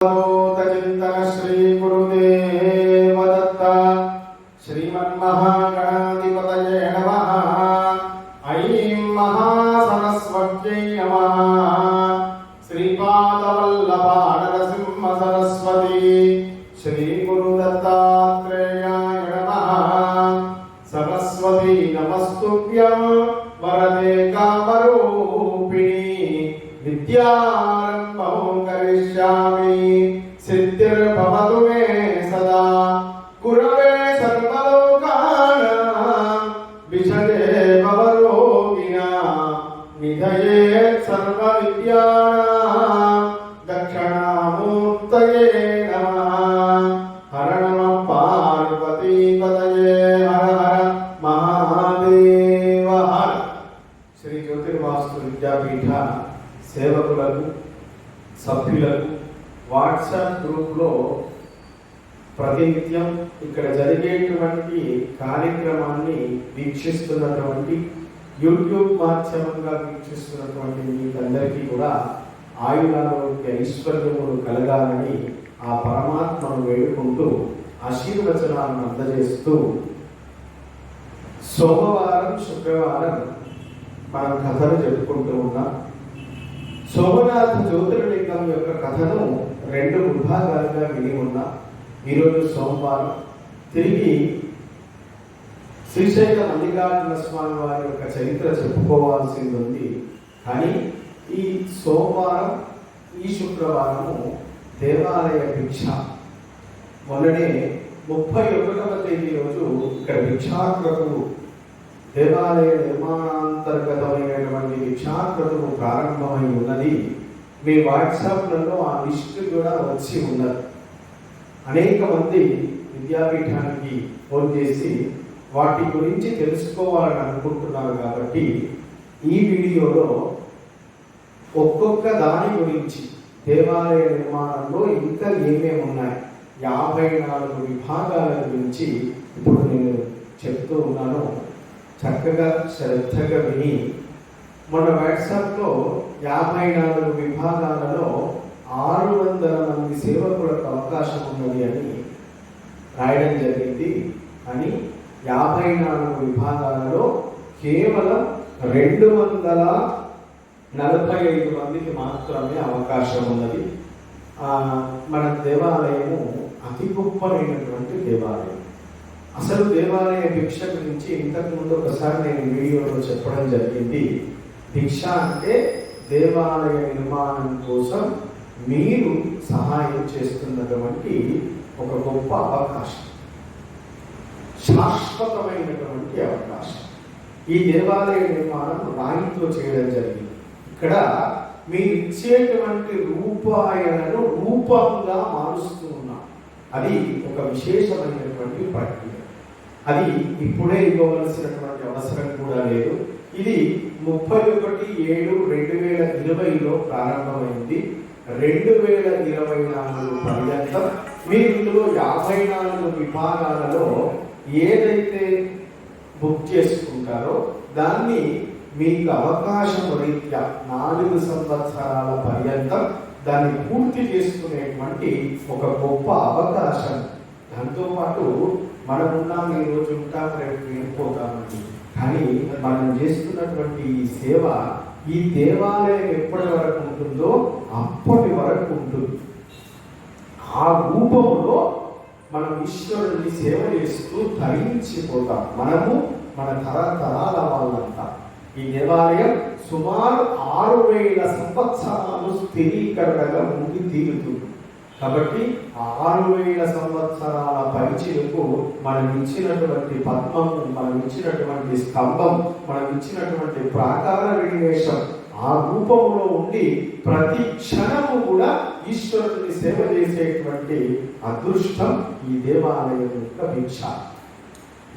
चिंतन श्री गुरुदेव दत्त श्रीमन्महागणाधिपतये नमः। ऐं महासरस्वत्यै नमः। श्रीपादवल्लभानरसिंह सरस्वती श्री गुरुदत्तात्रेयाय नमः। सरस्वती नमस्तुभ्यं वरदे कामरूपिणी विद्यारम्भं करिष्यामि सिद्धिर्भवतु मे सदा। गुरवे सर्वलोकानां विषये भवरोगिणां निधये सर्वविद्यानां दक्षिणामूर्तये नमः। हर नमः पार्वतीपतये हर हर महादेव हर। श्री ज्योतिर्वास्तु विद्यापीठ సేవకులకు సభ్యులకు వాట్సాప్ గ్రూప్లో ప్రతినిత్యం ఇక్కడ జరిగేటువంటి కార్యక్రమాన్ని వీక్షిస్తున్నటువంటి యూట్యూబ్ మాధ్యమంగా వీక్షిస్తున్నటువంటి మీకందరికీ కూడా ఆయురారోగ్య ఐశ్వర్యములు కలగాలని ఆ పరమాత్మను వేడుకుంటూ ఆశీర్వచనాలను అందజేస్తూ సోమవారం శుక్రవారం మనం కథలు చెప్పుకుంటూ ఉన్నాం. సోమనాథ జ్యోతిర్లింగం యొక్క కథను రెండు విభాగాలుగా విని ఉన్నాం. ఈరోజు సోమవారం తిరిగి శ్రీశైల మల్లికార్జున స్వామి వారి యొక్క చరిత్ర చెప్పుకోవాల్సింది ఉంది. కానీ ఈ సోమవారం ఈ శుక్రవారము దేవాలయ భిక్ష. మొన్ననే 31వ తేదీ రోజు ఇక్కడ భిక్షాకృతులు దేవాలయ నిర్మాణాంతర్గతమైనటువంటి భిక్షాకృతులు ప్రారంభమై ఉన్నది. మీ వాట్సాప్లలో ఆ లిస్ట్ కూడా వచ్చి ఉన్నది. అనేక మంది విద్యాపీఠానికి ఫోన్ చేసి వాటి గురించి తెలుసుకోవాలని అనుకుంటున్నారు. కాబట్టి ఈ వీడియోలో ఒక్కొక్క దాని గురించి దేవాలయ నిర్మాణంలో ఇంకా ఏమేమి ఉన్నాయి 54 విభాగాల గురించి ఇప్పుడు నేను చెప్తూ ఉన్నాను. చక్కగా శ్రద్ధగా విని మన వాట్సాప్లో 54 విభాగాలలో 600 మంది సేవకులకు అవకాశం ఉన్నది అని రాయడం జరిగింది. అని 54 విభాగాలలో కేవలం 245 మందికి మాత్రమే అవకాశం ఉన్నది. మన దేవాలయము అతి గొప్పమైనటువంటి దేవాలయం. అసలు దేవాలయ భిక్ష గురించి ఇంతకు ముందు ఒకసారి నేను వీడియోలో చెప్పడం జరిగింది. భిక్ష అంటే దేవాలయ నిర్మాణం కోసం మీరు సహాయం చేస్తున్నటువంటి ఒక గొప్ప అవకాశం, శాశ్వతమైనటువంటి అవకాశం. ఈ దేవాలయ నిర్మాణం రాయితో చేయడం జరిగింది. ఇక్కడ మీరు ఇచ్చేటువంటి రూపాయలను రూపంగా మారుస్తూ ఉన్నాం. అది ఒక విశేషమైనటువంటి ప్రక్రియ. అది ఇప్పుడే ఇవ్వవలసినటువంటి అవసరం కూడా లేదు. ఇది 31/7/2020లో ప్రారంభమైంది. 2024 పర్యంతం మీరు ఇందులో 54 విభాగాలలో ఏదైతే బుక్ చేసుకుంటారో దాన్ని మీకు అవకాశం రీత్యా 4 సంవత్సరాల పర్యంతం దాన్ని పూర్తి చేసుకునేటువంటి ఒక గొప్ప అవకాశం. దాంతోపాటు మనం ఉన్నాం, ఈరోజు ఉంటాం, రేపు వెళ్ళిపోతామండి. కానీ మనం చేస్తున్నటువంటి ఈ సేవ ఈ దేవాలయం ఎప్పటి వరకు ఉంటుందో అప్పటి వరకు ఉంటుంది. ఆ రూపంలో మనం ఈశ్వరుడిని సేవ చేస్తూ తరించిపోతాం. మనము మన తరతరాల వాళ్ళంతా. ఈ దేవాలయం సుమారు 6000 సంవత్సరాలు స్థిరీకరణగా ఉండి తీరుతుంది. కాబట్టి 6000 సంవత్సరాల పరిచయకు మనం ఇచ్చినటువంటి పద్మము, మనం ఇచ్చినటువంటి స్తంభం, మనం ఇచ్చినటువంటి ప్రాకార వినివేశం ఆ రూపంలో ఉండి ప్రతి క్షణము కూడా ఈశ్వరుని సేవ చేసేటువంటి అదృష్టం ఈ దేవాలయం యొక్క భిక్ష.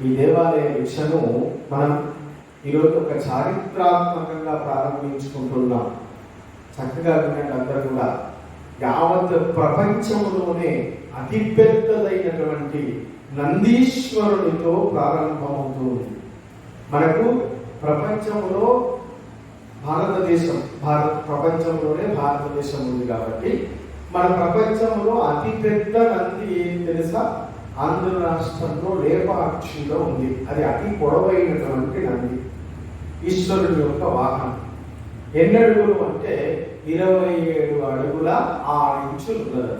ఈ దేవాలయ భిక్షను మనం ఈరోజు ఒక చారిత్రాత్మకంగా ప్రారంభించుకుంటున్నాం. చక్కగా వినండి అందరూ కూడా. యావత్ ప్రపంచంలోనే అతిపెద్దదైనటువంటి నందీశ్వరునితో ప్రారంభమవుతుంది. మనకు ప్రపంచంలో ప్రపంచంలోనే భారతదేశం ఉంది కాబట్టి మన ప్రపంచంలో అతిపెద్ద నంది ఏం తెలుసా? ఆంధ్ర రాష్ట్రంలో లేపాక్షిలో ఉంది. అది అతి పొడవైనటువంటి నంది, ఈశ్వరుని యొక్క వాహనం. ఎన్ని అడుగులు అంటే 27 అడుగుల 6 ఇంచులు ఉన్నది.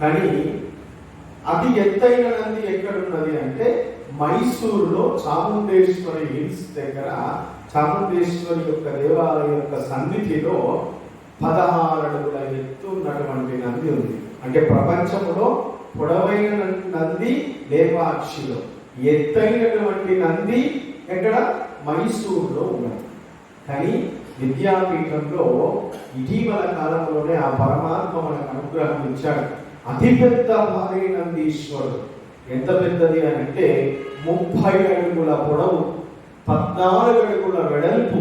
కానీ అతి ఎత్తైన నంది ఎక్కడున్నది అంటే మైసూరులో చాముండేశ్వరి హిల్స్ దగ్గర చాముండేశ్వరి యొక్క దేవాలయం యొక్క సన్నిధిలో 16 అడుగుల ఎత్తు ఉన్నటువంటి నంది ఉంది. అంటే ప్రపంచంలో పొడవైన నంది లేపాక్షిలో, ఎత్తైనటువంటి నంది ఎక్కడ? మైసూరులో ఉన్నది. కానీ విద్యాపీఠంలో ఇటీవల కాలంలోనే ఆ పరమాత్మ మనకు అనుగ్రహం ఇచ్చాడు. అతిపెద్ద భారీ నందీశ్వరుడు. ఎంత పెద్దది అని అంటే 30 అడుగుల పొడవు, 14 అడుగుల వెడల్పు,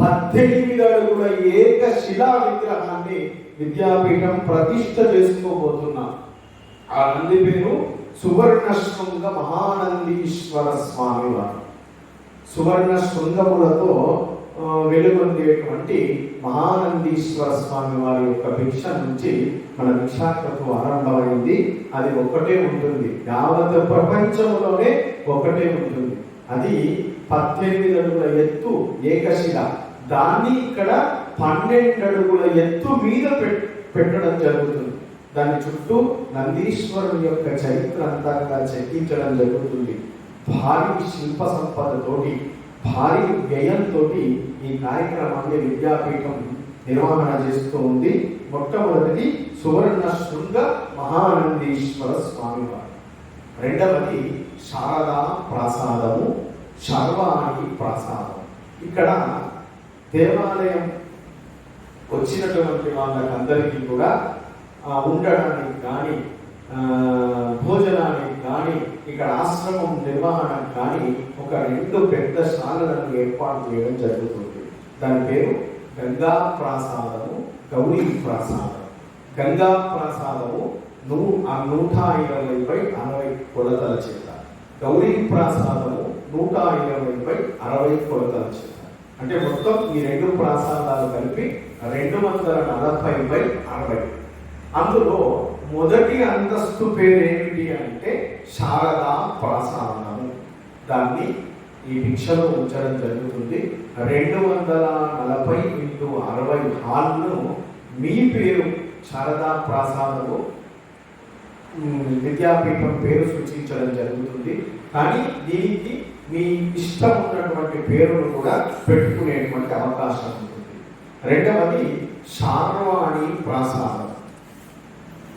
18 అడుగుల ఏకశిలా విగ్రహాన్ని విద్యాపీఠం ప్రతిష్ఠ చేసుకోబోతున్నాం. ఆ నంది పేరు సువర్ణ శృంగ మహానందీశ్వర స్వామి వారు. సువర్ణ శృంగములతో వెలుగొందేటువంటి మహానందీశ్వర స్వామి వారి యొక్క భిక్ష నుంచి మన భిక్షాకృతం ఆరంభమైంది. అది ఒక్కటే ఉంటుంది, యావత్ ప్రపంచంలోనే ఒకటే ఉంటుంది. అది 18 అడుగుల ఎత్తు ఏకశిల. దాన్ని ఇక్కడ 12 అడుగుల ఎత్తు మీద పెట్టడం జరుగుతుంది. దాని చుట్టూ నందీశ్వరుని యొక్క చరిత్ర అంతా చెక్కించడం జరుగుతుంది. భారీ శిల్ప సంపదతోటి, భారీ వ్యయంతో ఈ కార్యక్రమాన్ని విద్యాపీఠం నిర్వహణ చేస్తూ ఉంది. మొట్టమొదటిది సువర్ణ శృంగ మహానందీశ్వర స్వామి వారు. రెండవది శారదా ప్రాసాదము, శర్వాణి ప్రాసాదం. ఇక్కడ దేవాలయం వచ్చినటువంటి వాళ్ళకందరికీ కూడా ఉండడానికి కానీ, భోజనానికి కానీ, ఇక్కడ ఆశ్రమం నిర్వహణకు కానీ ఒక 2 పెద్ద శాలలను ఏర్పాటు చేయడం జరుగుతుంది. దాని పేరు గంగా ప్రాసాదము, గౌరీ ప్రాసాదం. గంగా ప్రాసాదము 120/60 కొలతల చేత, గౌరీ ప్రాసాదము 120/60 కొలతల చేత. అంటే మొత్తం ఈ 2 ప్రాసాదాలు కలిపి 240/60. అందులో మొదటి అంతస్తు పేరు ఏమిటి అంటే శారదా ప్రాసాదము. దాన్ని ఈ భిక్షలో ఉంచడం జరుగుతుంది. 240x60 హాల్ను మీ పేరు శారదా ప్రాసాదము విద్యాపీఠం పేరు సూచించడం జరుగుతుంది. కానీ దీనికి మీ ఇష్టం ఉన్నటువంటి పేరును కూడా పెట్టుకునేటువంటి అవకాశం ఉంటుంది. రెండవది శార్వాణి ప్రాసాదం.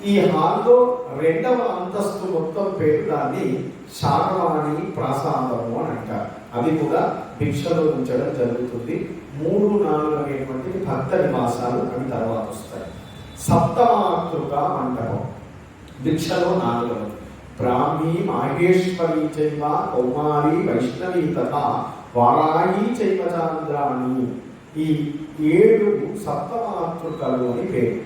ఈ హాల్లో 2వ అంతస్తు మొత్తం పేరు దాన్ని శార్వాణి ప్రాసాదము అని అంటారు. అది కూడా భిక్షలో ఉంచడం జరుగుతుంది. 3, 4 అనేటువంటి భక్త నివాసాలు అవి తర్వాత వస్తాయి. సప్తమాతృక మంటపం భిక్షలో 4. బ్రాహ్మీ మాహేశ్వరి చైవ కౌమారి వైష్ణవి తథా వారాయి చైవ చాంద్రాణి. ఈ 7 సప్తమాతృకలు అని పేరు.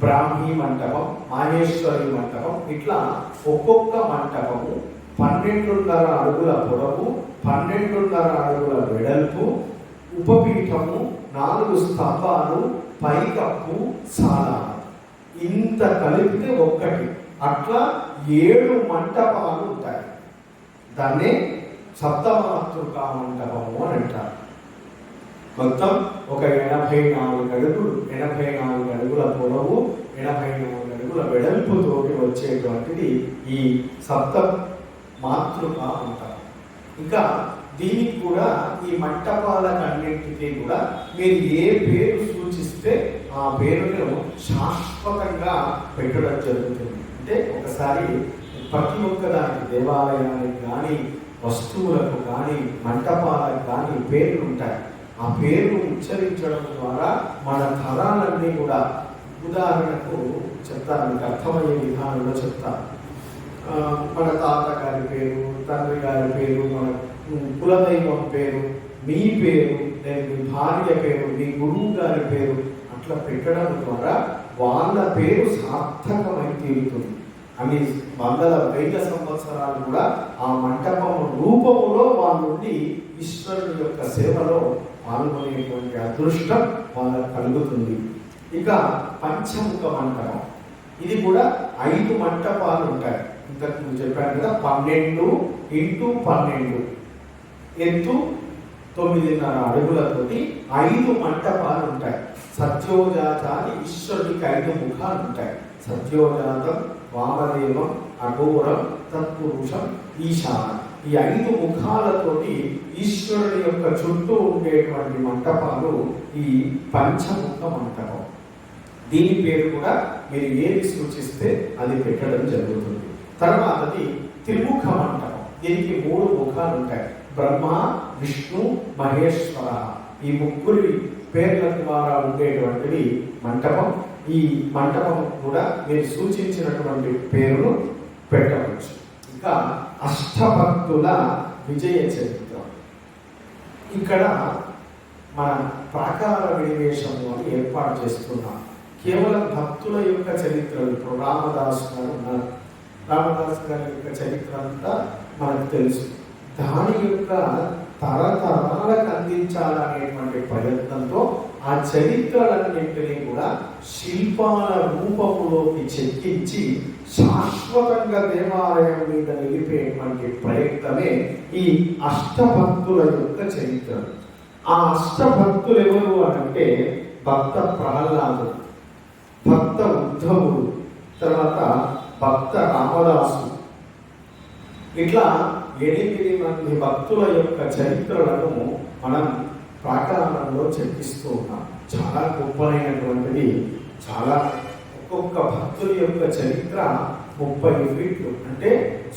బ్రాహ్మీ మంటపం, మాహేశ్వరి మంటపం, ఇట్లా ఒక్కొక్క మంటపము 12.5 అడుగుల పొడవు, 12.5 అడుగుల వెడల్పు, ఉపపీఠము, 4 స్తంభాలు, పైకప్పు, సాల, ఇంత కలిపితే ఒక్కటి. అట్లా 7 మంటపాలు ఉంటాయి. దాన్నే సప్తమాతృక మంటపము అని అంటారు. మొత్తం ఒక 84 అడుగులు, 84 అడుగుల పొడవు, 84 అడుగుల వెడల్పుతోటి వచ్చేటువంటిది ఈ సప్త మాతృక అంటారు. ఇంకా దీనికి కూడా ఈ మంటపాలకన్నింటికీ కూడా మీరు ఏ పేరు సూచిస్తే ఆ పేరును శాశ్వతంగా పెట్టడం జరుగుతుంది. అంటే ఒకసారి ప్రతి ఒక్క దానికి, దేవాలయానికి కానీ, వస్తువులకు కానీ, మంటపాలకు కానీ పేర్లు ఉంటాయి. ఆ పేరును ఉచ్చరించడం ద్వారా మన తరాలన్నీ కూడా, ఉదాహరణకు చెప్తాను, మీకు అర్థమయ్యే విధానంలో చెప్తాను. మన తాతగారి పేరు, తండ్రి గారి పేరు, మన కులదైవం పేరు, మీ పేరు, లేదా మీ భార్య పేరు, మీ గురువు గారి పేరు, అట్లా పెట్టడం ద్వారా వాళ్ళ పేరు సార్థకమై తీరుతుంది. అవి 100 సంవత్సరాలు కూడా ఆ మంటపం రూపములో వాళ్ళుండి ఈశ్వరుని యొక్క సేవలో పాల్గొనేటువంటి అదృష్టం వాళ్ళకు కలుగుతుంది. ఇక పంచముఖ మంటపం, ఇది కూడా 5 మంటపాలు ఉంటాయి. ఇంతకు ముందు చెప్పాను కదా, 12x12 ఎత్తు 9.5 అడుగులతోటి 5 మంటపాలు ఉంటాయి. సత్యోజాతాన్ని ఈశ్వరుడికి 5 ముఖాలు ఉంటాయి. సత్యోజాతం, వామదేవం, అఘోరం, తత్పురుషం, ఈశాన. ఈ 5 ముఖాలతోటి ఈశ్వరుని యొక్క చుట్టూ ఉండేటువంటి మంటపాలు ఈ పంచముఖ మంటపం. దీని పేరు కూడా మీరు ఏది సూచిస్తే అది పెట్టడం జరుగుతుంది. తర్వాతది త్రిముఖ మంటపం. దీనికి 3 ముఖాలు ఉంటాయి. బ్రహ్మ, విష్ణు, మహేశ్వర. ఈ ముగ్గురి పేర్ల ద్వారా ఉండేటువంటిది మంటపం. ఈ మంటపం కూడా మీరు సూచించినటువంటి పేరును పెట్టవచ్చు. ఇంకా అష్టభక్తుల విజయ చరిత్ర. ఇక్కడ మన ప్రాకార వినివేశము అని ఏర్పాటు చేస్తున్నాం. కేవలం భక్తుల యొక్క చరిత్రలు. ఇప్పుడు రామదాసు గారు ఉన్నారు. రామదాసు గారి యొక్క చరిత్ర అంతా మనకు తెలుసు. దాని యొక్క తరతరాలకు అందించాలనేటువంటి ప్రయత్నంతో ఆ చరిత్రలన్నింటినీ కూడా శిల్పాల రూపంలోకి చెక్కించి శాశ్వతంగా దేవాలయం మీద నిలిపేటువంటి ప్రయత్నమే ఈ అష్టభక్తుల యొక్క చరిత్ర. ఆ అష్టభక్తులు ఎవరు అంటే భక్త ప్రహ్లాదుడు, భక్త ఉద్ధవుడు, తర్వాత భక్త రామదాసు. ఇట్లా 8 మంది భక్తుల యొక్క చరిత్రలను మనం ప్రాకారంలో చర్చిస్తూ ఉన్నాం. చాలా గొప్పనైనటువంటిది. చాలా ఒక్కొక్క భక్తుల యొక్క చరిత్ర 30 ఫీట్లు, అంటే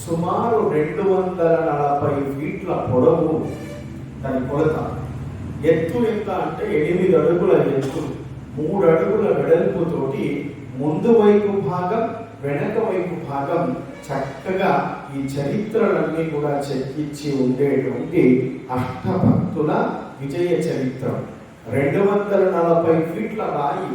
సుమారు 240 ఫీట్ల పొడవు దాని కొలత. ఎత్తు ఎంత అంటే 8 అడుగుల ఎత్తు, 3 అడుగుల వెడల్పుతోటి ముందు వైపు భాగం, వెనక వైపు భాగం చక్కగా ఈ చరిత్రలన్నీ కూడా చెక్కించి ఉండేటువంటి అష్టభక్తుల విజయ చరిత్ర. 240 ఫీట్ల రాయి,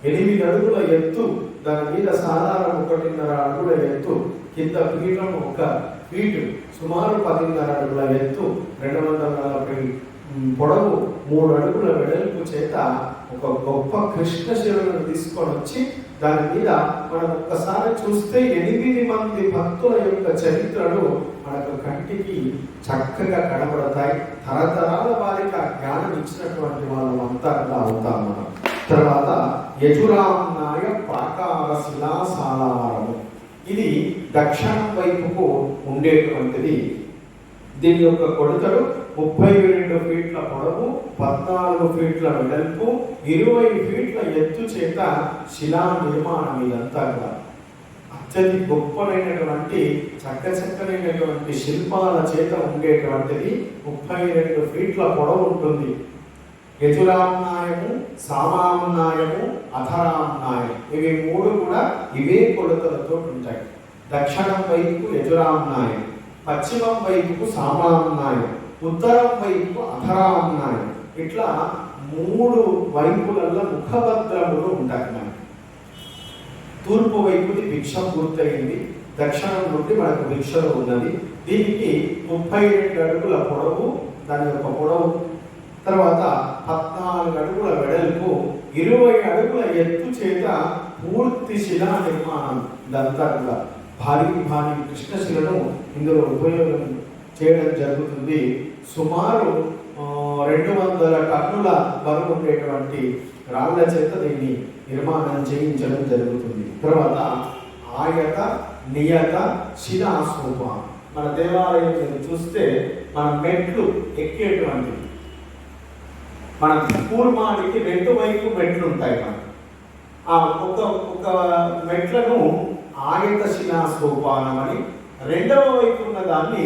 8 అడుగుల ఎత్తు, దాని మీద సాధారణ 1.5 అడుగుల ఎత్తు, కింద పీఠం 1 ఫీటు, సుమారు 10.5 అడుగుల ఎత్తు, 240 పొడవు, 3 అడుగుల వెడల్పు చేత ఒక గొప్ప కృష్ణశిలను తీసుకొని వచ్చి దాని మీద మనం ఒక్కసారి చూస్తే 8 మంది భక్తుల యొక్క చరిత్రలు మనకు కంటికి చక్కగా కనబడతాయి. తరతరాల వారికి ఆ జ్ఞానం ఇచ్చినటువంటి వాళ్ళు అంతా అవుతాం మనం. తర్వాత యజురామ్నాయ ప్రాకార శిలాసాలారము. ఇది దక్షిణం వైపుకు ఉండేటువంటిది. దీని యొక్క కొలతలు 32 ఫీట్ల పొడవు, 14 ఫీట్ల వెడల్పు, 20 ఫీట్ల ఎత్తు చేత శిలా నిర్మాణం. ఇదంతా కూడా అత్యధిక గొప్పనైనటువంటి చక్కచక్కనైనటువంటి శిల్పాల చేత ఉండేటువంటిది. 32 ఫీట్ల పొడవు ఉంటుంది. యజురామ్నాయము, సామామ్నాయము, అధరామ్నాయం, ఇవి 3 కూడా ఇవే కొలతలతో ఉంటాయి. దక్షిణం వైపు యజురామ్నాయం, పశ్చిమం వైపుకు సామామ్నాయం, ఉత్తరం వైపు అధరామ్నాయం. ఇట్లా 3 వైపులలో ముఖభద్రములు ఉంటాయి. మనకి తూర్పు వైపుది భిక్ష పూర్తయింది, దక్షిణం నుండి మనకు భిక్షలు ఉన్నది. దీనికి 32 అడుగుల పొడవు, దాని యొక్క పొడవు, తర్వాత 14 అడుగుల వెడల్పు, 20 అడుగుల ఎత్తు చేత పూర్తి శిలా నిర్మాణం. ఇదంతా కూడా భారీ భారీ కృష్ణశిలను ఇందులో ఉపయోగం చేయడం జరుగుతుంది. సుమారు 200 టన్నుల బరువు ఉండేటువంటి రాళ్ల చేత దీన్ని నిర్మాణం చేయించడం జరుగుతుంది. తర్వాత ఆయత నియత శిలాస్తూప. మన దేవాలయం చూస్తే మన మెట్లు ఎక్కేటువంటి, మన కూర్మానికి 2 వైపు మెట్లు ఉంటాయి. మనకు ఆ ఒక మెట్లను ఆయత శిలా సోపానం అని, 2వ వైపు ఉన్న దాన్ని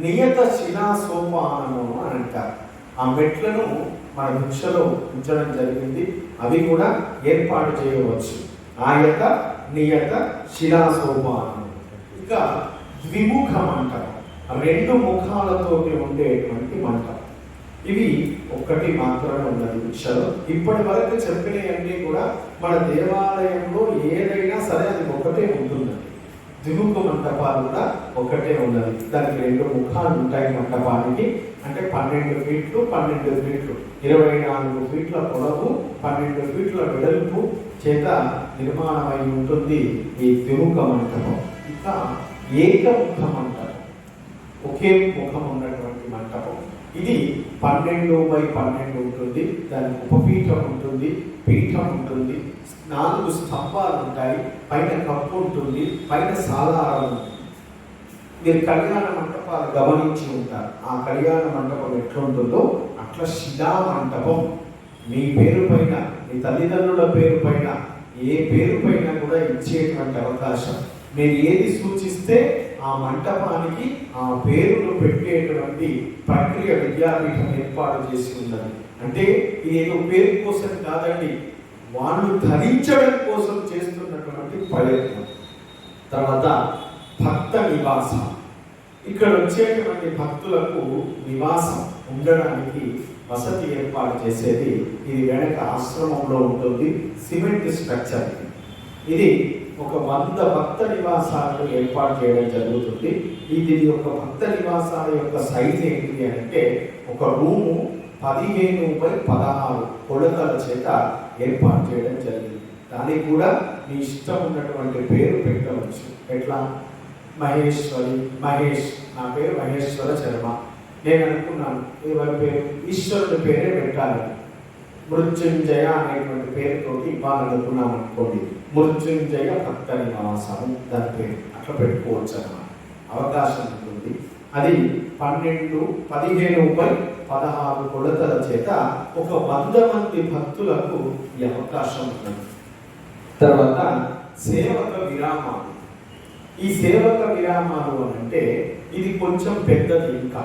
నియత శిలా సోపానము అని అంటారు. ఆ మెట్లను మన భిక్షలో ఉంచడం జరిగింది. అవి కూడా ఏర్పాటు చేయవచ్చు. ఆయత నియత శిలా సోపానం. ఇంకా ద్విముఖ మంటపం, 2 ముఖాలతోటి ఉండేటువంటి మంటపం. ఇవి ఒక్కటి మాత్రమే ఉన్నది భిక్షలో. ఇప్పటి వరకు చెప్పినవన్నీ కూడా మన దేవాలయంలో ఏదైనా సరే అది ఒకటే ఉంటుందండి. ద్విముఖ మంటపాలు కూడా ఒకటే ఉన్నది. దానికి 2 ముఖాలు ఉంటాయి మంటపానికి. అంటే 12 ఫీట్లు 12 ఫీట్లు, 24 ఫీట్ల పొడవు, 12 ఫీట్ల వెడల్పు చేత నిర్మాణమై ఉంటుంది ఈ తిరుక మంటపం. ఇక ఏకముఖ మంటపం, ఒకే ముఖం ఉన్నటువంటి మంటపం. ఇది 12x12 ఉంటుంది. దానికి ఉపపీఠం ఉంటుంది, పీఠం ఉంటుంది, 4 స్తంభాలు ఉంటాయి, పైన కప్పు ఉంటుంది, పైన సాలారం ఉంటుంది. మీరు కళ్యాణ మంటపాలు గమనించి ఉంటారు. ఆ కళ్యాణ మంటపం ఎట్లుంటుందో అట్లా శిలా మంటపం. మీ పేరు పైన, మీ తల్లిదండ్రుల పేరు పైన, ఏ పేరు పైన కూడా ఇచ్చేటువంటి అవకాశం. మీరు ఏది సూచిస్తే ఆ మంటపానికి ఆ పేరును పెట్టేటువంటి ప్రక్రియ విద్యాపీఠం ఏర్పాటు చేసి ఉన్నది. అంటే ఇది ఏదో పేరు కోసం కాదండి, వాళ్ళు ధరించడం కోసం చేస్తున్నటువంటి ప్రయత్నం. తర్వాత భక్త నివాసం. ఇక్కడ వచ్చేటువంటి భక్తులకు నివాసం ఉండడానికి వసతి ఏర్పాటు చేసేది ఇది వెనక ఆశ్రమంలో ఉంటుంది. Cement structure. ఇది ఒక 100 భక్త నివాసాలను ఏర్పాటు చేయడం జరుగుతుంది. ఇది ఒక భక్త నివాసాల యొక్క సైజ్ ఏంటి అంటే ఒక రూము 15x16 కొలతల చేత ఏర్పాటు చేయడం జరిగింది. దానికి కూడా మీ ఇష్టం ఉన్నటువంటి పేరు పెట్టవచ్చు. ఎట్లా? మహేశ్వరి, మహేష్, నా పేరు మహేశ్వర శర్మ. నేను అనుకున్నాను ఎవరి పేరు, ఈశ్వరుడి పేరే పెట్టాలి. మృత్యుంజయ అనేటువంటి పేరుతోటి ఇవ్వాలనుకున్నాం అనుకోండి, మృత్యుంజయ భక్త నివాసము దాని పేరు అట్లా పెట్టుకోవచ్చు అన్నమాట, అవకాశం ఉంటుంది. అది 15x16 కొలతల చేత ఒక 100 మంది భక్తులకు ఈ అవకాశం ఉంటుంది. తర్వాత సేవక విరామాలు. ఈ సేవక విరామాలు అంటే ఇది కొంచెం పెద్దది, ఇంకా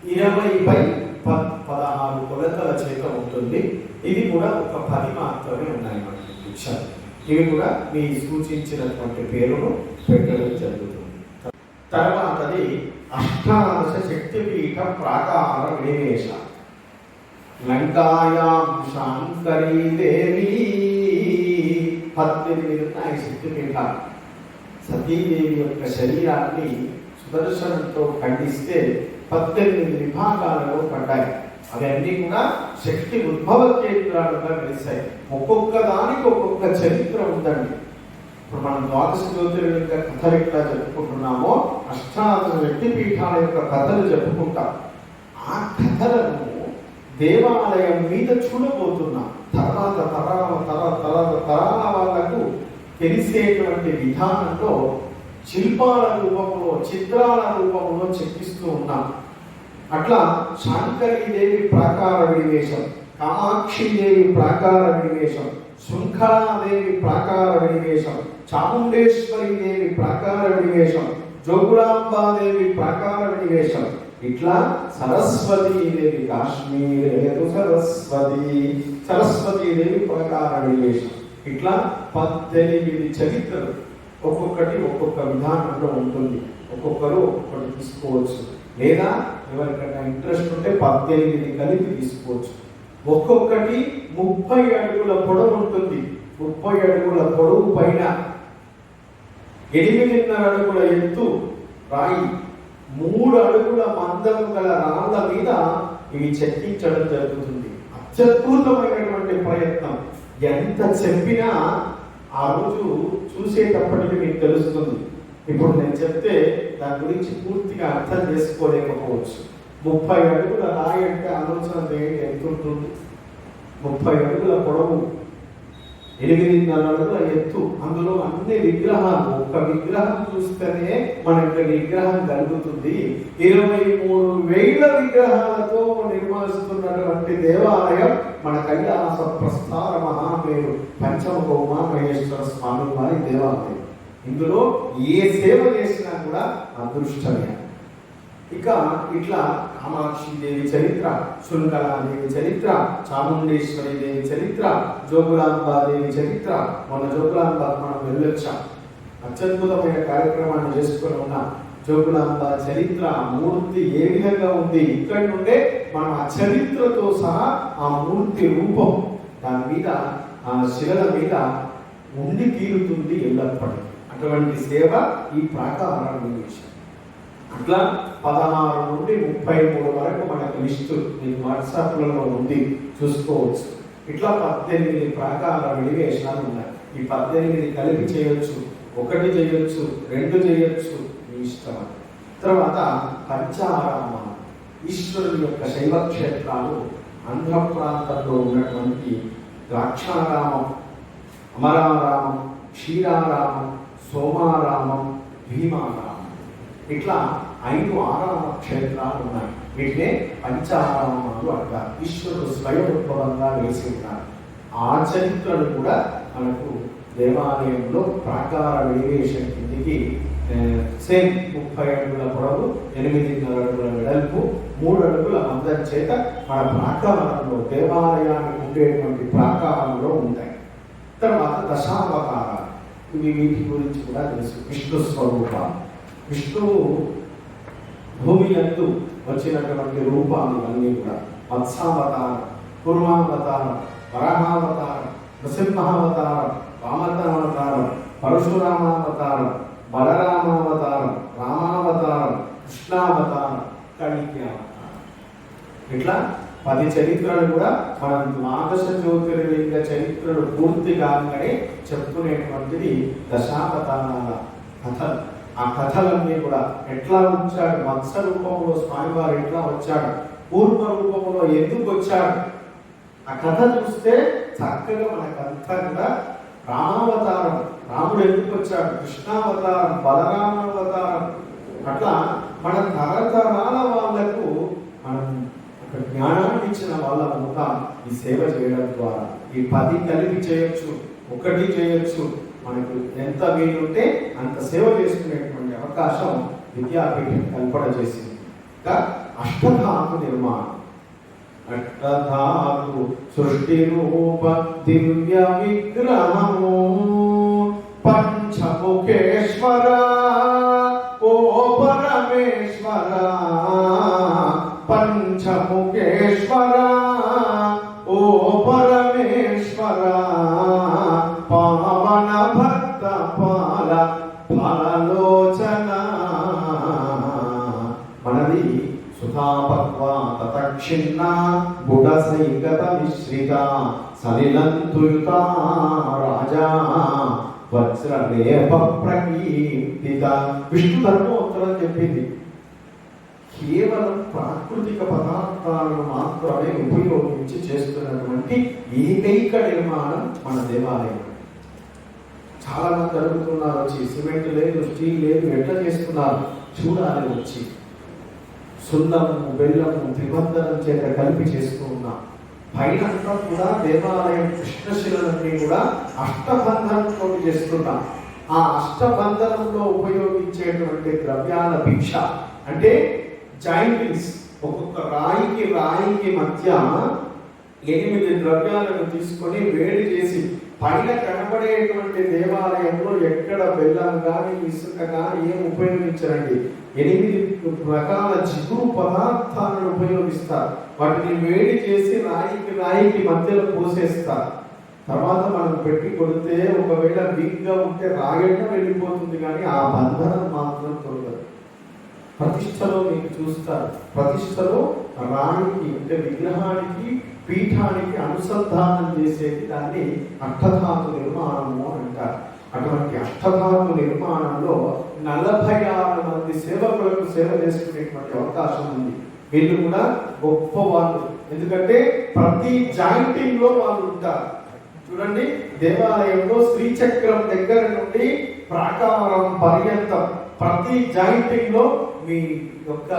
20x16 కొలతల చేత ఉంటుంది. ఇది కూడా ఒక 10 మాత్రమే ఉన్నాయి మనకి వృక్షాలు. ఇవి కూడా మీ సూచించినటువంటి పేరును పెట్టడం జరుగుతుంది. తర్వాతది అష్టాదశ శక్తిపీఠ ప్రాకార వినివేశ. లంకాయాం శాంకరీ దేవి 18 ఉన్నాయి శక్తిపీఠాలు. సతీదేవి యొక్క శరీరాన్ని సుదర్శనంతో ఖండిస్తే 18 విభాగాలలో పడ్డాయి. అవన్నీ కూడా శక్తి ఉద్భవ కేంద్రాలుగా వెలిశాయి. ఒక్కొక్క దానికి ఒక్కొక్క చరిత్ర ఉందండి. ఇప్పుడు మనం ద్వాదశ జ్యోతిర్లింగ కథలు ఎట్లా చెప్పుకుంటున్నామో అష్టాదశ శక్తి పీఠాల యొక్క కథలు చెప్పుకుంటాం. ఆ కథలను దేవాలయం మీద చూడబోతున్నాం. తర్వాత తరాల వాళ్లకు తెలిసేటువంటి విధానంలో శిల్పాల రూపంలో, చిత్రాల రూపంలో చెక్కిస్తూ ఉన్నాం. అట్లా శాంకరీదేవి ప్రాకార వినివేశం, కామాక్షిదేవి ప్రాకార వినివేశం, శృంఖలాదేవి ప్రాకార వినివేశం, చాముండేశ్వరీదేవి ప్రాకార వినివేశం, జోగులాంబాదేవి ప్రాకార వినివేశం. ఇట్లా సరస్వతీదేవి, కాశ్మీర్ సరస్వతీదేవి ప్రాకార వినివేశం. ఇట్లా 18 చరిత్రలు. ఒక్కొక్కటి ఒక్కొక్క విధానంలో ఉంటుంది. ఒక్కొక్కరు ఒక్కొక్కటి తీసుకోవచ్చు, లేదా ఎవరికైనా ఇంట్రెస్ట్ ఉంటే 18 కలిపి తీసుకోవచ్చు. ఒక్కొక్కటి 30 అడుగుల పొడవు ఉంటుంది. 30 అడుగుల పొడవు పైన 8.5 అడుగుల ఎత్తు రాయి, 3 అడుగుల మందము గల రాళ్ళ మీద ఇవి చెక్కించడం జరుగుతుంది. అత్యద్భుతమైనటువంటి ప్రయత్నం. ఎంత చెప్పినా ఆ రోజు చూసేటప్పటికి మీకు తెలుస్తుంది. ఇప్పుడు నేను చెప్తే దాని గురించి పూర్తిగా అర్థం చేసుకోలేకపోవచ్చు. 30 అడుగుల రాయి అంటే ఆలోచన ఎంత ఉంటుంది? 30 అడుగుల పొడవు, 8.5 అడుగుల ఎత్తు, అందులో అన్ని విగ్రహాలు. ఒక్క విగ్రహం చూస్తేనే మనకి విగ్రహం కలుగుతుంది. 23,000 విగ్రహాలతో నిర్మిస్తున్నటువంటి దేవాలయం మన కైలాస ప్రస్థాన మహామేరు పంచముఖ ఉమామహేశ్వర స్వామి వారి దేవాలయం. ఇందులో ఏ సేవ చేసినా కూడా అదృష్టమే. ఇక ఇట్లా కామాక్షిదేవి చరిత్ర, శృంఖలాదేవి చరిత్ర, చాముండేశ్వరి దేవి చరిత్ర, జోగులాంబాదేవి చరిత్ర. మన జోగులాంబ మనం వెళ్ళొచ్చాం, అత్యద్భుతమైన కార్యక్రమాన్ని చేసుకుని ఉన్నాం. జోగులాంబ చరిత్ర, మూర్తి ఏ విధంగా ఉంది, ఇక్కడి నుండే మనం ఆ చరిత్రతో సహా ఆ మూర్తి రూపం దాని మీద, ఆ శిలల మీద ఉండి తీరుతుంది ఎల్లప్పటికీ. అటువంటి సేవ ఈ ప్రాకార వినివేశం. అట్లా 16 నుండి 33 వరకు మనకు లిస్టు మీకు వాట్సాప్లలో ఉంది, చూసుకోవచ్చు. ఇట్లా 18 ప్రాకార వినివేశాలు ఉన్నాయి. ఈ 18 కలిపి చేయొచ్చు, 1 చేయొచ్చు, 2 చేయొచ్చు, మీ ఇష్టం. తర్వాత పంచారామ, ఈశ్వరుని యొక్క శైవ క్షేత్రాలు ఆంధ్ర ప్రాంతంలో ఉన్నటువంటి ద్రాక్షారామం, అమరారామం, క్షీరారామం, సోమారామం, భీమారామం, ఇట్లా 5 ఆరామ క్షేత్రాలు ఉన్నాయి. వీటినే పంచారామాలు అంటారు. ఈశ్వరుడు స్వయంభవంగా వేసి ఉన్నారు. ఆ చరిత్రలు కూడా మనకు దేవాలయంలో ప్రాకార వినివేశం కిందికి సేమ్ 30 అడుగుల పొడవు, 8.5 అడుగుల వెడల్పు, 3 అడుగుల మందం చేత మన ప్రాకారంలో దేవాలయానికి ఉండేటువంటి ప్రాకారంలో ఉంటాయి. తర్వాత దశావతారాలు, ఇవి వీటి గురించి కూడా తెలుసు. విష్ణు స్వరూపాలు, విష్ణువు భూమి యందు వచ్చినటువంటి రూపాలు ఇవన్నీ కూడా మత్స్యావతారం, కూర్మావతారం, వరాహావతారం, నృసింహావతారం, వామనావతారం, పరశురామావతారం, బలరామావతారం, రామావతారం, కృష్ణావతారం, కళికి అవతారం. ఇట్లా 10 చరిత్రలు కూడా మనం ద్వాదశ జ్యోతిర్లింగ చరిత్రలు పూర్తి కాగానే చెప్పుకునేటువంటిది దశావతారాల కథలు. ఆ కథలన్నీ కూడా ఎట్లా వచ్చాడు, మత్స్య రూపంలో స్వామివారు ఎట్లా వచ్చాడు, పూర్వ రూపంలో ఎందుకు వచ్చాడు, ఆ కథ చూస్తే చక్కగా మనకంతా కూడా రామావతారం, రాముడు ఎందుకు వచ్చాడు, కృష్ణావతారం, బలరామావతారం, అట్లా మన తరతరాల వాళ్లకు మనం ఒక జ్ఞానాన్ని ఇచ్చిన వాళ్ళ అవుతాం ఈ సేవ చేయడం ద్వారా. ఈ 10 కలిపి చేయొచ్చు, 1 చేయొచ్చు, మనకు ఎంత వీలుంటే అంత సేవ చేసుకునేటువంటి అవకాశం విద్యాపీఠం కల్పన చేసింది. ఇంకా అష్టధాతు నిర్మాణం, అష్టధాతు సృష్టి రూప దివ్య విగ్రహము, పంచముఖేశ్వర ఓ పరమేశ్వర, పంచముఖేశ్వర ఓ పరమేశ్వర, పావన భక్త పాల ఫలలోచన. మనది సుధాపక్వ తతక్షిన్న బుడసైగత మిశ్రిత సలిలంతుయుత రాజా వజ్రలేప ప్రకీర్తిత. విష్ణు ధర్మోత్తరం చెప్పింది కేవలం ప్రాకృతిక పదార్థాలను మాత్రమే ఉపయోగించి చేస్తున్నటువంటి ఏకైక నిర్మాణం మన దేవాలయం. చాలా మంది అడుగుతున్నారు, వచ్చి సిమెంట్ లేదు, స్టీల్ లేదు, ఎట్లా చేస్తున్నారు చూడాలి. వచ్చి సున్నము, బెల్లము, త్రిబంధనం చేత కలిపి చేస్తూ ఉన్నాం. పైన అంతా కూడా దేవాలయం కృష్ణశిలన్నీ కూడా అష్టబంధనంతో చేస్తున్నాం. ఆ అష్టబంధనంలో ఉపయోగించేటువంటి ద్రవ్యాల భిక్ష అంటే జాయింటింగ్స్, ఒక్కొక్క రాయికి మధ్య 8 ద్రవ్యాలను తీసుకొని వేడి చేసి పైన కనబడేటువంటి దేవాలయంలో ఎక్కడ బెల్లం కానీ ఇసుక కానీ ఏం ఉపయోగించరండి. 8 రకాల జిగురు పదార్థాలను ఉపయోగిస్తారు. వాటిని వేడి చేసి రాయికి మధ్యలో పోసేస్తారు. తర్వాత మనం పెట్టి కొడితే ఒకవేళ వీక్గా ఉంటే రాయట వెళ్ళిపోతుంది, కానీ ఆ బంధనం మాత్రం తొలగదు. ప్రతిష్టలో మీకు చూస్తారు, ప్రతిష్టలో రాణికి అంటే విగ్రహానికి పీఠానికి అనుసంధానం చేసేది దాన్ని అష్టధాతు నిర్మాణము అంటారు. అటువంటి అష్టధాతు నిర్మాణంలో 46 మంది సేవకులకు సేవ చేసుకునేటువంటి అవకాశం ఉంది. వీళ్ళు కూడా గొప్ప వాళ్ళు, ఎందుకంటే ప్రతి జాయింటింగ్ లో వాళ్ళు ఉంటారు. చూడండి, దేవాలయంలో శ్రీచక్రం దగ్గర నుండి ప్రాకారం పర్యంతం ప్రతి జాయింటింగ్ లో మీ యొక్క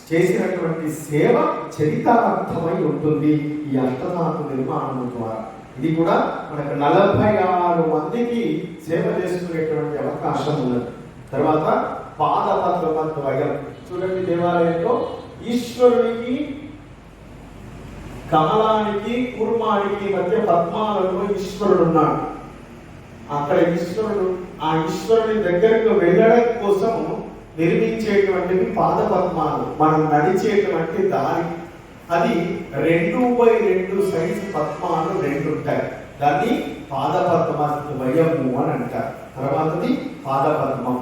చేసినటువంటి సేవ చరితార్థమై ఉంటుంది ఈ అష్టధాతు నిర్మాణం ద్వారా. ఇది కూడా మనకు 46 మందికి సేవ చేసుకునేటువంటి అవకాశం ఉన్నది. తర్వాత పాదపద్మద్వయం, చూడండి దేవాలయంలో ఈశ్వరునికి కమలానికి కూర్మానికి మధ్య పద్మాలలో ఈశ్వరుడు ఉన్నాడు. అక్కడ ఈశ్వరుడు, ఆ ఈశ్వరుని దగ్గరకు వెళ్ళడం కోసం నిర్మించేటువంటివి పాదపద్మాలు, మనం నడిచేటువంటి దారి. అది 2x2 సైజు పద్మాలు 2 ఉంటాయి. దాన్ని పాదపద్మద్వయము అని అంటారు. తర్వాతది పాదపద్మం,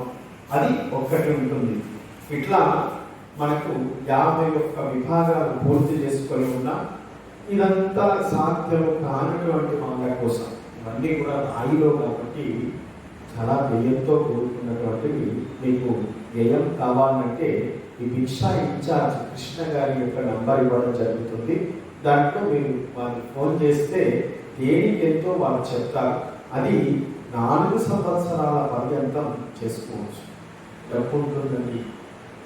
అది ఒక్కటి ఉంటుంది. ఇట్లా మనకు 51 విభాగాలు పూర్తి చేసుకొని ఉన్నాం. ఇదంతా సాధ్యం కానటువంటి వాళ్ళ కోసం ఇవన్నీ కూడా రాయిలో కాబట్టి చాలా వ్యయంతో కూడుకున్నటువంటివి. మీకు వ్యయం కావాలంటే ఈ భిక్షా ఇన్ఛార్జ్ కృష్ణ గారి యొక్క నంబర్ ఇవ్వడం జరుగుతుంది. దాంట్లో మీరు వారికి ఫోన్ చేస్తే దేనికి ఎంతో వాళ్ళు చెప్తారు. అది 4 సంవత్సరాల పర్యంతం చేసుకోవచ్చు. డబ్బు ఉంటుందండి,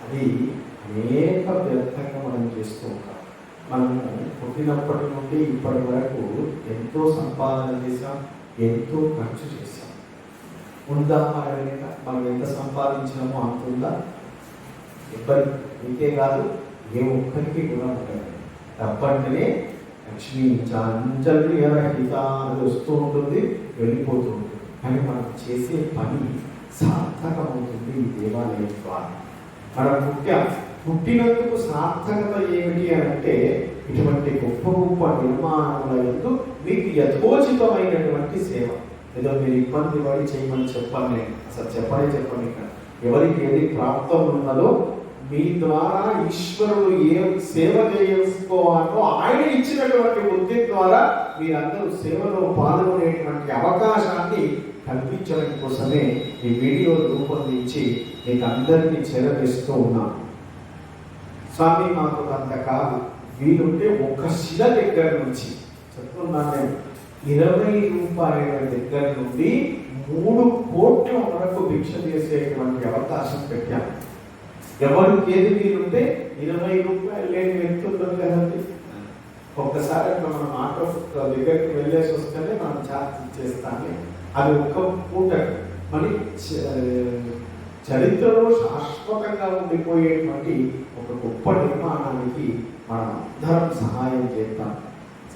అది అనేక వ్యర్థంగా మనం చేస్తూ ఉంటాం. మనము పుట్టినప్పటి నుండి ఇప్పటి వరకు ఎంతో సంపాదన చేసాం, ఎంతో ఖర్చు చేసాం. ఉందా మనం ఎంత సంపాదించినామో అంతుందా? ఎవ్వరికి, ఇంకే కాదు ఏ ఒక్కరికి కూడా ఉంటుంది. డబ్బంటేనే లక్ష్మి చాంచల్యరహిత అది వస్తూ ఉంటుంది, వెళ్ళిపోతూ ఉంటుంది. కానీ మనం చేసే పని సార్థకమవుతుంది ఈ దేవాలయం ద్వారా. మనం పుట్టినందుకు సార్థకత ఏమిటి అని అంటే ఇటువంటి గొప్ప గొప్ప నిర్మాణముల యందు మీకు యథోచితమైనటువంటి సేవ. ఏదో మీరు ఇబ్బంది పడి చేయమని చెప్పాను నేను, అసలు చెప్పండి ఇక్కడ ఎవరికి ఏది ప్రాప్తం ఉన్నదో మీ ద్వారా ఈశ్వరుడు ఏ సేవ చేసుకోవాలో ఆయన ఇచ్చినటువంటి బుద్ధి ద్వారా మీరందరూ సేవలో పాల్గొనేటువంటి అవకాశాన్ని కల్పించడం కోసమే ఈ వీడియో రూపొందించి మీకు అందరికీ చేరవేస్తూ ఉన్నాను. స్వామి మాకు అంత కాదు, వీలుంటే ఒక శిల దగ్గర నుంచి చెప్తున్నాను నేను, 20 రూపాయల దగ్గర నుండి 3 కోట్ల వరకు భిక్ష చేసేటువంటి అవకాశం పెట్టాము. ఎవరికి ఏది వీలుంటే 20 రూపాయలు లేని వ్యక్తి ఉండదు కదండి. ఒక్కసారి మనం ఆటో దగ్గరికి వెళ్ళేసి వస్తేనే మనం ఛార్జ్ ఇచ్చేస్తాను. అది ఒక్క పూట మరి చరిత్రలో శాశ్వతంగా ఉండిపోయేటువంటి ఒక గొప్ప నిర్మాణానికి మనం అందరం సహాయం చేద్దాం.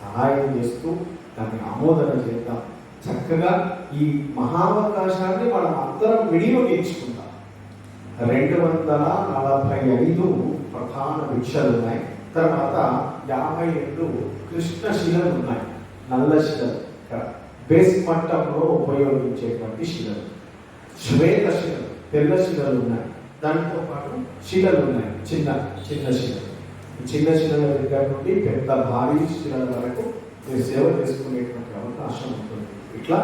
సహాయం చేస్తూ దాన్ని ఆమోదన చేద్దాం. చక్కగా ఈ మహావకాశాన్ని మనం అందరం వినియోగించుకుందాం. 245 ప్రధాన భిక్షలు ఉన్నాయి. తర్వాత 52 కృష్ణ శిలలు ఉన్నాయి, నల్ల శిలలు, బేస్ మట్టంలో ఉపయోగించేటువంటి శిలలు. శ్వేత శిలలు, తెల్ల శిలలు ఉన్నాయి. దాంతో పాటు శిలలు ఉన్నాయి, చిన్న చిన్న శిలలు. చిన్న శిలల దగ్గర నుండి పెద్ద భారీ శిలల వరకు మీరు సేవ చేసుకునేటువంటి అవకాశం ఉంటుంది. ఇట్లా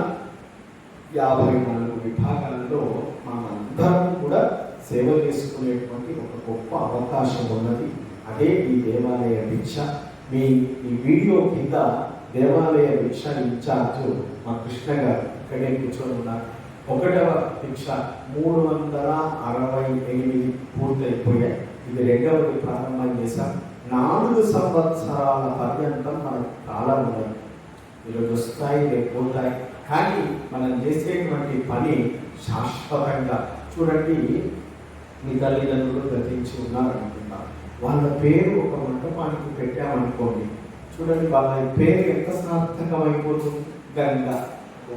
54 విభాగాలలో మనందరం కూడా సేవ చేసుకునేటువంటి ఒక గొప్ప అవకాశం ఉన్నది. అదే ఈ దేవాలయ భిక్ష. ఈ వీడియో కింద దేవాలయ భిక్ష ఇన్ఛార్జ్ మా కృష్ణ గారు ఇక్కడే కూర్చొని ఉన్నారు. 1వ భిక్ష 368 పూర్తయిపోయాయి. ఇది 2వది ప్రారంభం చేశాం. 4 సంవత్సరాల పర్యంతం మనకు కాలం ఉన్నది. ఈరోజు వస్తాయి, రేపు పోతాయి, కానీ మనం చేసేటువంటి పని శాశ్వతంగా. చూడండి, మీ తల్లిదండ్రులు గతించి ఉన్నారనుకుంటారు, వాళ్ళ పేరు ఒక మంటపానికి పెట్టామనుకోండి, చూడండి వాళ్ళ పేరు ఎంత సార్థకమైపోతుంది. గంగా,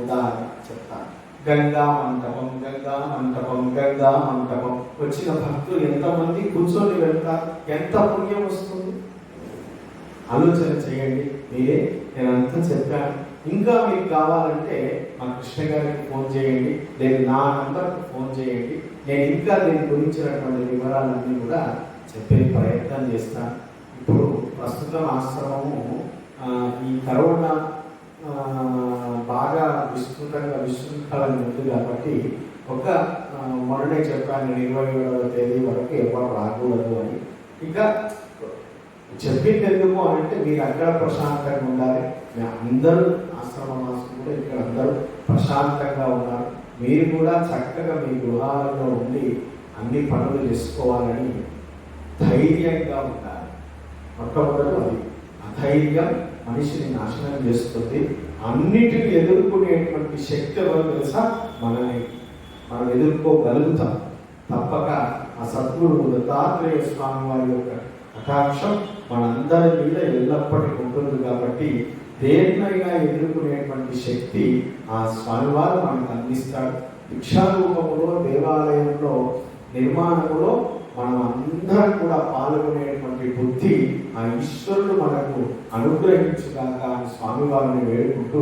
ఉదాహరణ చెప్తాను, గంగా మంటపం, గంగా మంటపం, గంగా మంటపం. వచ్చిన భక్తులు ఎంతమంది కూర్చొని వెళ్తారు, ఎంత పుణ్యం వస్తుంది. ఆలోచన చేయండి మీరే. నేను అంతా చెప్పాను. ఇంకా మీకు కావాలంటే మా కృష్ణ గారికి ఫోన్ చేయండి, లేదా నా నంబర్కి ఫోన్ చేయండి. నేను ఇంకా దీని గురించినటువంటి వివరాలన్నీ కూడా చెప్పే ప్రయత్నం చేస్తాను. ఇప్పుడు ప్రస్తుతం ఆశ్రమము ఈ కరోనా బాగా విస్తృంఖలంగా ఉంది కాబట్టి మొన్ననే చెప్పాను 27వ తేదీ వరకు ఎవరు రాకూడదు అని. ఇంకా చెప్పింది ఎందుకు అని అంటే మీరు అక్కడ ప్రశాంతంగా ఉండాలి. అందరూ ఆశ్రమవాసులు కూడా ఇక్కడ అందరూ ప్రశాంతంగా ఉన్నారు. మీరు కూడా చక్కగా మీ గృహాలలో ఉండి అన్ని పనులు చేసుకోవాలని ధైర్యంగా ఉండాలి. మొట్టమొదటి అది. అధైర్యం మనిషిని నాశనం చేస్తుంది. అన్నిటిని ఎదుర్కొనేటువంటి శక్తి ఎవరు తెలుసా? మనం ఎదుర్కోగలుగుతాం. తప్పక ఆ సద్గురువు దత్తాత్రేయ స్వామి వారి యొక్క కటాక్షం మనందరి మీద ఎల్లప్పటికీ ఉంటుంది. కాబట్టి దేన్నైనా ఎదుర్కొనేటువంటి శక్తి ఆ స్వామివారు మనకు అందిస్తాడు. భిక్షారూపములో దేవాలయంలో నిర్మాణములో మనం అందరం కూడా పాల్గొనేటువంటి బుద్ధి ఆ ఈశ్వరుడు మనకు అనుగ్రహించుగాక అని స్వామివారిని వేడుకుంటూ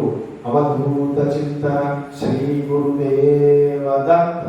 అవధూత చింతన శ్రీ గురుదేవ దత్త.